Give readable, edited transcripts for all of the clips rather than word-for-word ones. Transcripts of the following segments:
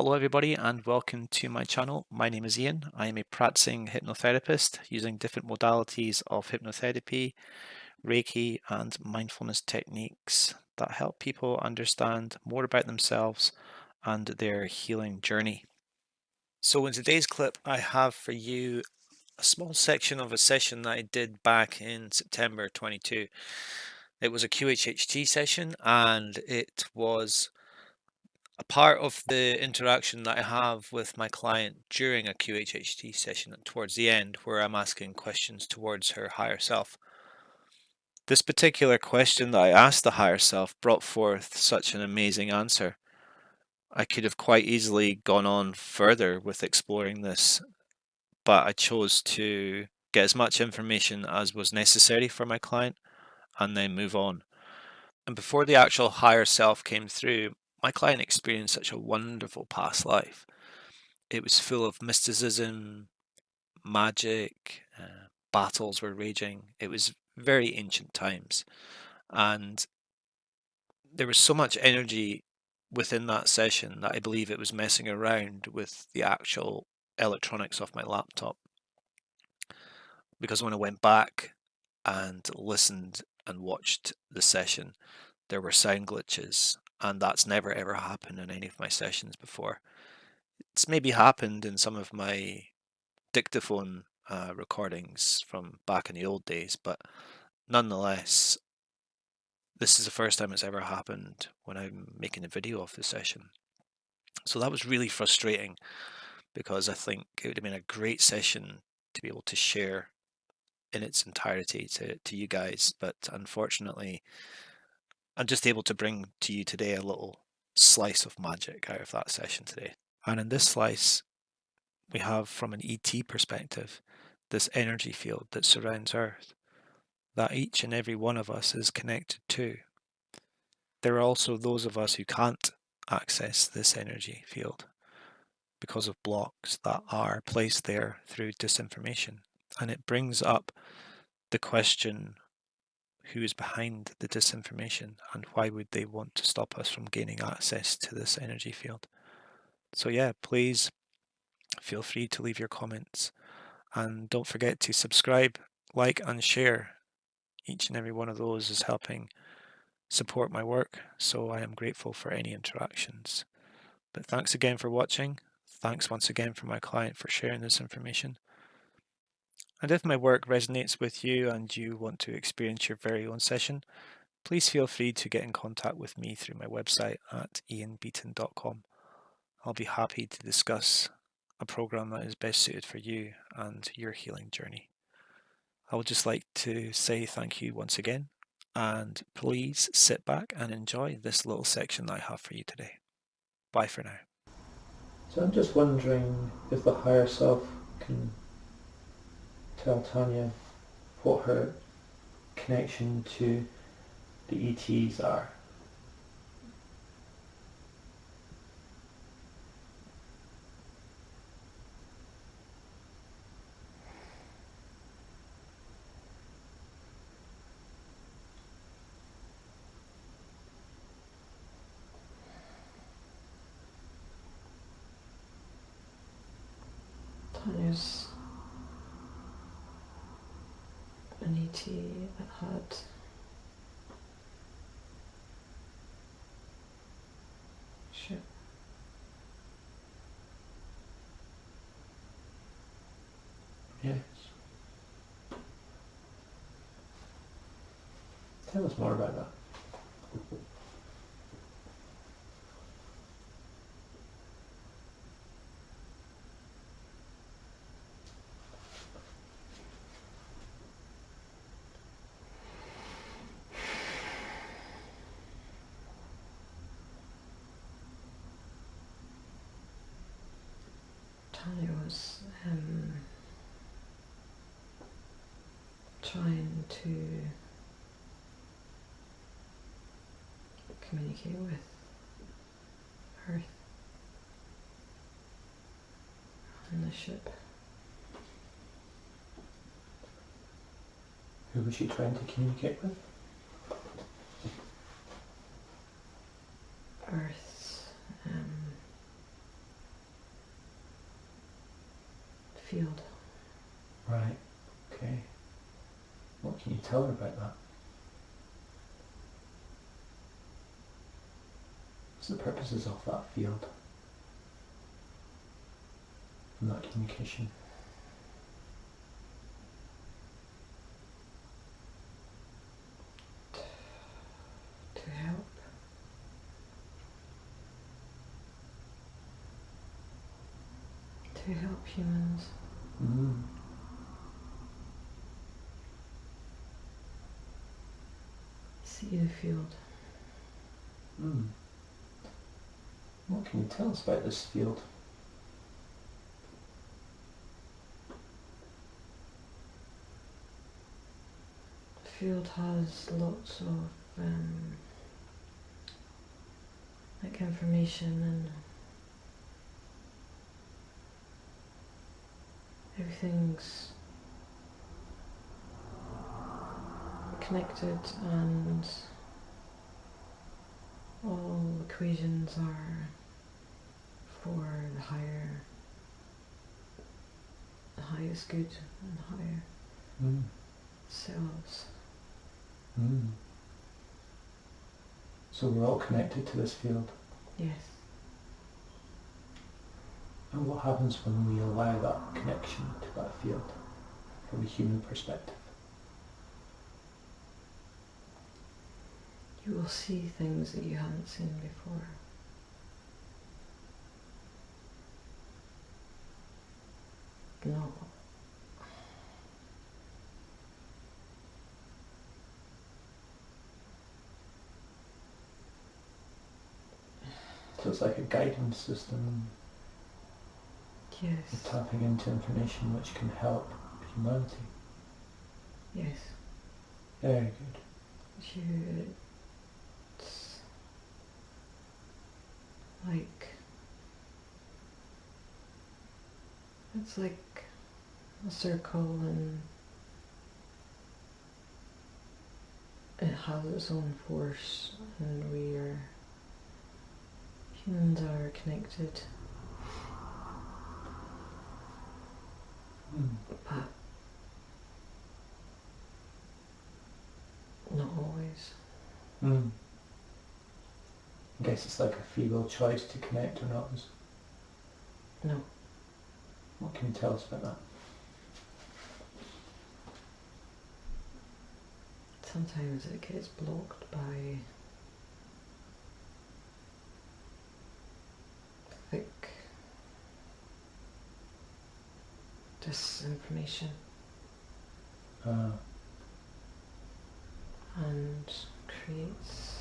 Hello everybody and welcome to my channel. My name is Ian. I am a practicing hypnotherapist using different modalities of hypnotherapy, Reiki and mindfulness techniques that help people understand more about themselves and their healing journey. So in today's clip I have for you a small section of a session that I did back in September 22. It was a QHHT session and it was a part of the interaction that I have with my client during a QHHT session towards the end, where I'm asking questions towards her higher self. This particular question that I asked the higher self brought forth such an amazing answer. I could have quite easily gone on further with exploring this, but I chose to get as much information as was necessary for my client and then move on. And before the actual higher self came through, my client experienced such a wonderful past life. It was full of mysticism, magic, battles were raging. It was very ancient times. And there was so much energy within that session that I believe it was messing around with the actual electronics of my laptop. Because when I went back and listened and watched the session, there were sound glitches, and that's never ever happened in any of my sessions before. It's maybe happened in some of my dictaphone recordings from back in the old days, but nonetheless, this is the first time it's ever happened when I'm making a video of the session. So that was really frustrating because I think it would have been a great session to be able to share in its entirety to you guys, but unfortunately, I'm just able to bring to you today a little slice of magic out of that session today. And in this slice, we have, from an ET perspective, this energy field that surrounds Earth, that each and every one of us is connected to. There are also those of us who can't access this energy field because of blocks that are placed there through disinformation. And it brings up the question, who is behind the disinformation and why would they want to stop us from gaining access to this energy field? So yeah, please feel free to leave your comments and don't forget to subscribe, like and share. Each and every one of those is helping support my work, so I am grateful for any interactions. But thanks again for watching. Thanks once again for my client for sharing this information. And if my work resonates with you and you want to experience your very own session, please feel free to get in contact with me through my website at ianbeaton.com. I'll be happy to discuss a program that is best suited for you and your healing journey. I would just like to say thank you once again, and please sit back and enjoy this little section that I have for you today. Bye for now. So I'm just wondering if the higher self can tell Tanya what her connection to the ETs are. Tanya's an ET that had shit. Yes. Tell us more about that. Tanya was trying to communicate with Earth on the ship. Who was she trying to communicate with? Earth's field. Right. Okay. What can you tell her about that? What's the purposes of that field? And that communication? To help. To help humans. Mm. See the field. Mm. What can you tell us about this field? The field has lots of like information, and everything's connected, and all equations are for the highest good and higher Mm. selves. Mm. So we're all connected to this field. Yes. And what happens when we allow that connection to that field from a human perspective? You will see things that you haven't seen before. No. So it's like a guidance system, Yes. tapping into information which can help humanity. Yes. Very good. It's like a circle, and it has its own force, and humans are connected, Mm. but not always. Mm. I guess it's like a free will choice to connect or not. No. What can you tell us about that? Sometimes it gets blocked by thick disinformation and creates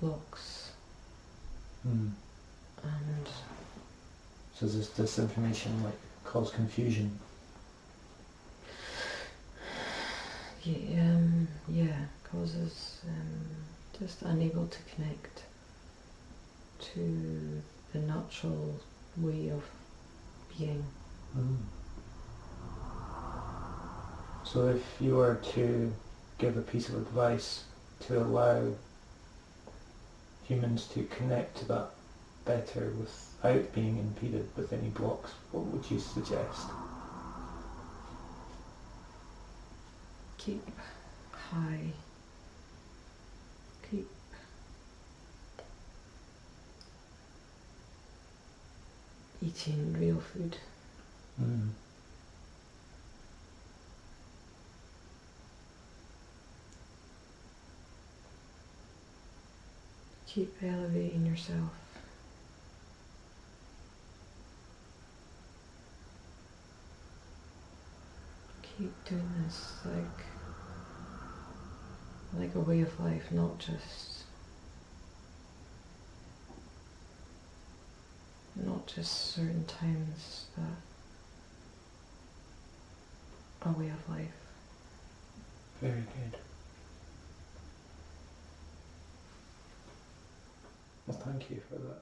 blocks, Mm. and So does this disinformation like cause confusion? causes just unable to connect to the natural way of being. Mm. So if you were to give a piece of advice to allow humans to connect to that better without being impeded with any blocks, what would you suggest? Keep high. Keep eating real food. Mm. Keep elevating yourself. Keep doing this like a way of life, not just certain times, but a way of life. Very good. Well, thank you for that.